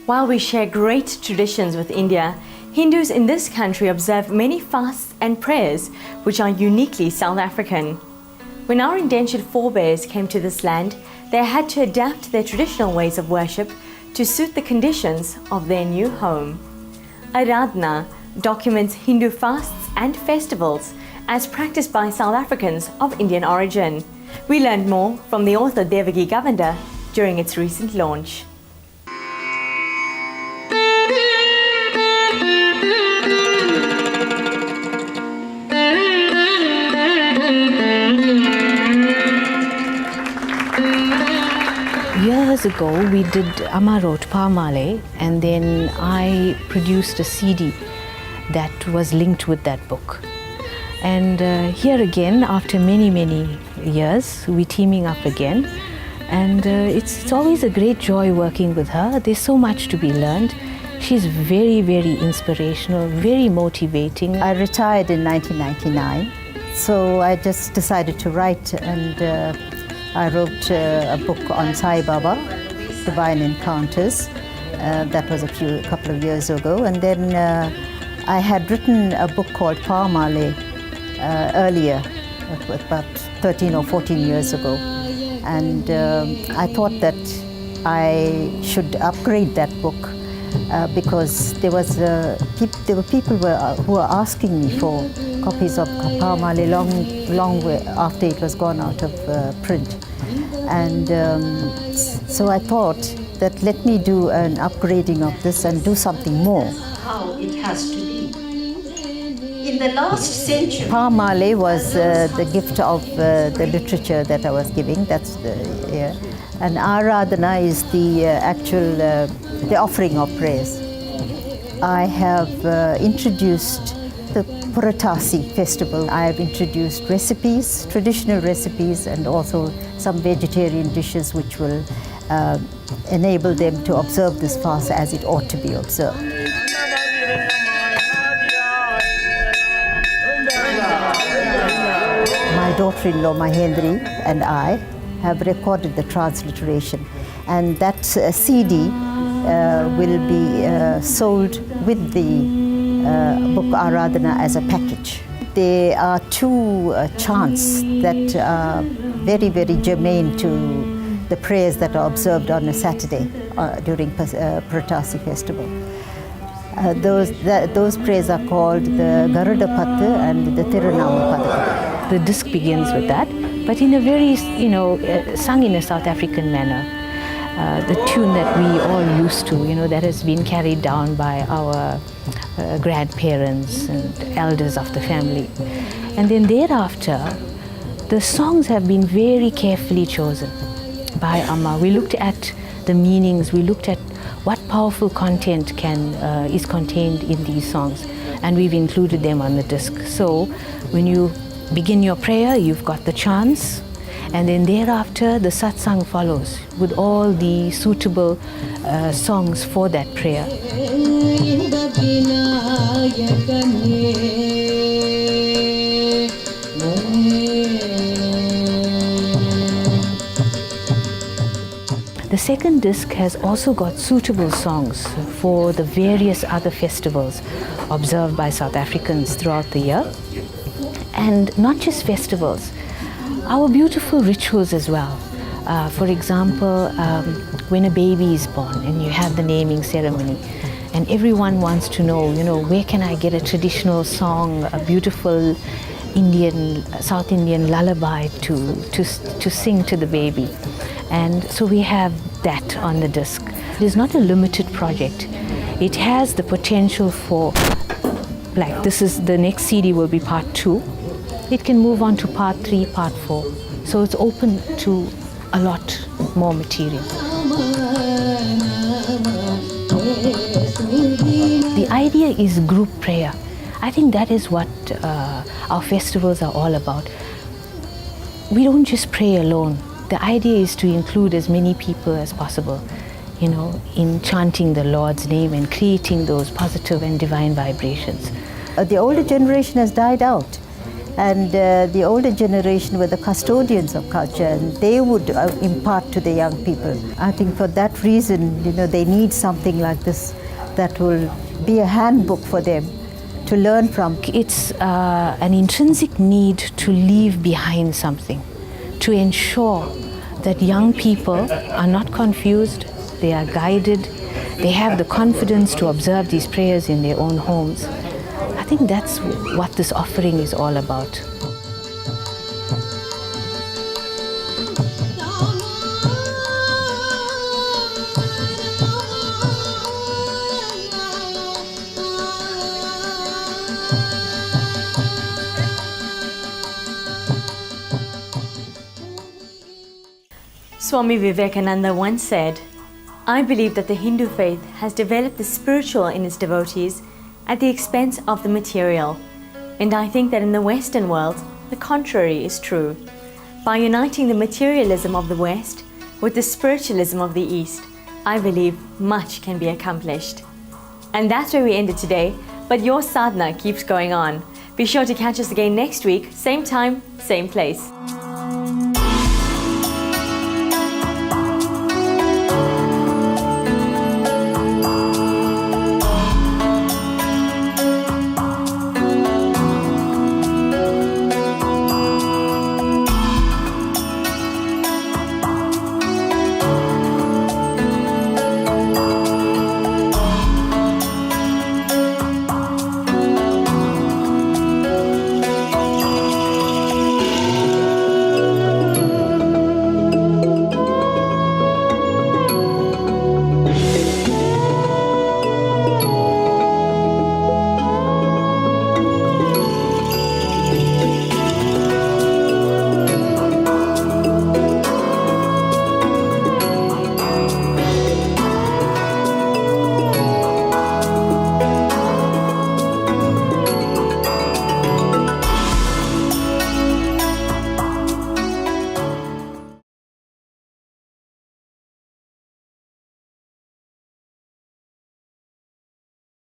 While we share great traditions with India, Hindus in this country observe many fasts and prayers which are uniquely South African. When our indentured forebears came to this land, they had to adapt their traditional ways of worship to suit the conditions of their new home. Araadhana documents Hindu fasts and festivals as practiced by South Africans of Indian origin. We learned more from the author Devaki Govender during its recent launch. Years ago, we did Amma wrote Pamale, and then I produced a CD that was linked with that book. And here again, after many years, we're teaming up again. And it's always a great joy working with her. There's so much to be learned. She's very inspirational, very motivating. I retired in 1999, so I just decided to write, and I wrote a book on Sai Baba, Divine Encounters. That was a couple of years ago. And then I had written a book called Pamale earlier, about 13 or 14 years ago. And I thought that I should upgrade that book because there were people who were asking me for copies of Pamale long way after it was gone out of print. And so I thought that let me do an upgrading of this and do something more. How it has to be. In the last century, Pamale was the gift of the literature that I was giving. That's and Araadhana is the actual the offering of prayers. I have introduced the Puratasi festival. I have introduced recipes, traditional recipes, and also some vegetarian dishes which will enable them to observe this fast as it ought to be observed. My daughter-in-law Mahendri and I have recorded the transliteration, and that CD will be sold with the book Araadhana as a package. There are two chants that are very germane to the prayers that are observed on a Saturday during Puratasi festival. Those prayers are called the Garuda Patha and the Tirunama Padaka. The disc begins with that, but in a very, sung in a South African manner. The tune that we all used to, that has been carried down by our grandparents and elders of the family. And then thereafter, the songs have been very carefully chosen by Amma. We looked at the meanings, we looked at what powerful content is contained in these songs, and we've included them on the disc. So when you begin your prayer, you've got the chants, and then thereafter the satsang follows with all the suitable songs for that prayer. The second disc has also got suitable songs for the various other festivals observed by South Africans throughout the year. And not just festivals, our beautiful rituals as well. For example, when a baby is born and you have the naming ceremony, and everyone wants to know, where can I get a traditional song, a beautiful South Indian lullaby to sing to the baby. And so we have that on the disc. It is not a limited project. It has the potential for, like the next CD will be part 2. It can move on to part 3, part 4. So it's open to a lot more material. The idea is group prayer. I think that is what our festivals are all about. We don't just pray alone. The idea is to include as many people as possible, in chanting the Lord's name and creating those positive and divine vibrations. The older generation has died out. And the older generation were the custodians of culture, and they would impart to the young people. I think for that reason, they need something like this that will be a handbook for them to learn from. It's an intrinsic need to leave behind something, to ensure that young people are not confused, they are guided, they have the confidence to observe these prayers in their own homes. I think that's what this offering is all about. Swami Vivekananda once said, "I believe that the Hindu faith has developed the spiritual in its devotees at the expense of the material. And I think that in the Western world, the contrary is true. By uniting the materialism of the West with the spiritualism of the East, I believe much can be accomplished." And that's where we ended today, but your sadhana keeps going on. Be sure to catch us again next week, same time, same place.